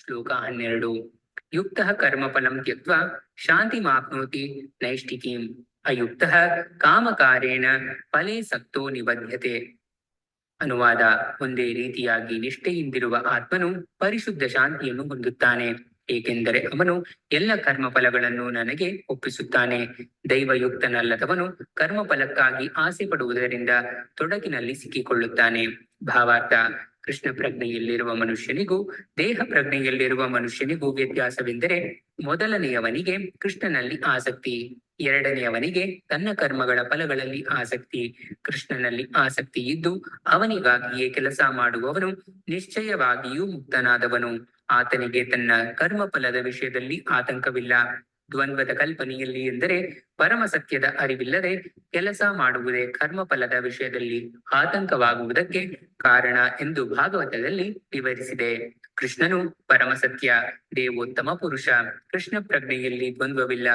ಶ್ಲೋಕ 12. ಯುಕ್ತಃ ಕರ್ಮಫಲಂ ತ್ಯಕ್ತ್ವಾ ಶಾಂತಿಮಾಪ್ನೋತಿ ನೈಷ್ಠಿಕೀಂ ಅಯುಕ್ತಃ ಕಾಮಕಾರೇಣ ಫಲೇ ಸಕ್ತೋ ನಿಬಧ್ಯತೆ. ಅನುವಾದ: ಒಂದೇ ರೀತಿಯಾಗಿ ನಿಷ್ಠೆಯಿಂದಿರುವ ಆತ್ಮನು ಪರಿಶುದ್ಧ ಶಾಂತಿಯನ್ನು ಹೊಂದುತ್ತಾನೆ, ಏಕೆಂದರೆ ಅವನು ಎಲ್ಲ ಕರ್ಮಫಲಗಳನ್ನು ನನಗೆ ಒಪ್ಪಿಸುತ್ತಾನೆ. ದೈವಯುಕ್ತನಲ್ಲದವನು ಕರ್ಮಫಲಕ್ಕಾಗಿ ಆಸೆ ಪಡುವುದರಿಂದ ತೊಡಕಿನಲ್ಲಿ ಸಿಕ್ಕಿಕೊಳ್ಳುತ್ತಾನೆ. ಭಾವಾರ್ಥ: ಕೃಷ್ಣ ಪ್ರಜ್ಞೆಯಲ್ಲಿರುವ ಮನುಷ್ಯನಿಗೂ ದೇಹ ಪ್ರಜ್ಞೆಯಲ್ಲಿರುವ ಮನುಷ್ಯನಿಗೂ ವ್ಯತ್ಯಾಸವೆಂದರೆ, ಮೊದಲನೆಯವನಿಗೆ ಕೃಷ್ಣನಲ್ಲಿ ಆಸಕ್ತಿ, ಎರಡನೆಯವನಿಗೆ ತನ್ನ ಕರ್ಮಗಳ ಫಲಗಳಲ್ಲಿ ಆಸಕ್ತಿ. ಕೃಷ್ಣನಲ್ಲಿ ಆಸಕ್ತಿ ಇದ್ದು ಅವನಿಗಾಗಿಯೇ ಕೆಲಸ ಮಾಡುವವನು ನಿಶ್ಚಯವಾಗಿಯೂ ಮುಕ್ತನಾದವನು. ಆತನಿಗೆ ತನ್ನ ಕರ್ಮಫಲದ ವಿಷಯದಲ್ಲಿ ಆತಂಕವಿಲ್ಲ. ದ್ವಂದ್ವದ ಕಲ್ಪನೆಯಲ್ಲಿ ಎಂದರೆ ಪರಮ ಸತ್ಯದ ಅರಿವಿಲ್ಲದೆ ಕೆಲಸ ಮಾಡುವುದೇ ಕರ್ಮಫಲದ ವಿಷಯದಲ್ಲಿ ಆತಂಕವಾಗುವುದಕ್ಕೆ ಕಾರಣ ಎಂದು ಭಾಗವತದಲ್ಲಿ ವಿವರಿಸಿದೆ. ಕೃಷ್ಣನು ಪರಮಸತ್ಯ, ದೇವೋತ್ತಮ ಪುರುಷ. ಕೃಷ್ಣ ಪ್ರಜ್ಞೆಯಲ್ಲಿ ದ್ವಂದ್ವವಿಲ್ಲ.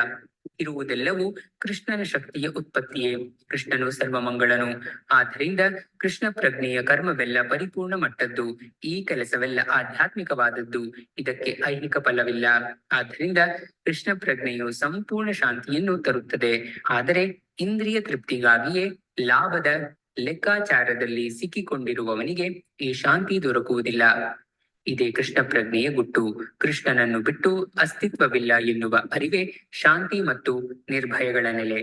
ಇರುವುದೆಲ್ಲವೂ ಕೃಷ್ಣನ ಶಕ್ತಿಯ ಉತ್ಪತ್ತಿಯೇ. ಕೃಷ್ಣನು ಸರ್ವಮಂಗಳನು. ಆದ್ದರಿಂದ ಕೃಷ್ಣ ಪ್ರಜ್ಞೆಯ ಕರ್ಮವೆಲ್ಲ ಪರಿಪೂರ್ಣ ಮಟ್ಟದ್ದು. ಈ ಕೆಲಸವೆಲ್ಲ ಆಧ್ಯಾತ್ಮಿಕವಾದದ್ದು. ಇದಕ್ಕೆ ಐಹಿಕ ಫಲವಿಲ್ಲ. ಆದ್ದರಿಂದ ಕೃಷ್ಣ ಪ್ರಜ್ಞೆಯು ಸಂಪೂರ್ಣ ಶಾಂತಿಯನ್ನು ತರುತ್ತದೆ. ಆದರೆ ಇಂದ್ರಿಯ ತೃಪ್ತಿಗಾಗಿಯೇ ಲಾಭದ ಲೆಕ್ಕಾಚಾರದಲ್ಲಿ ಸಿಕ್ಕಿಕೊಂಡಿರುವವನಿಗೆ ಈ ಶಾಂತಿ ದೊರಕುವುದಿಲ್ಲ. ಇದೇ ಕೃಷ್ಣ ಪ್ರಜ್ಞೆಯ ಗುಟ್ಟು. ಕೃಷ್ಣನನ್ನು ಬಿಟ್ಟು ಅಸ್ತಿತ್ವವಿಲ್ಲ ಎನ್ನುವ ಅರಿವೇ ಶಾಂತಿ ಮತ್ತು ನಿರ್ಭಯಗಳ ನೆಲೆ.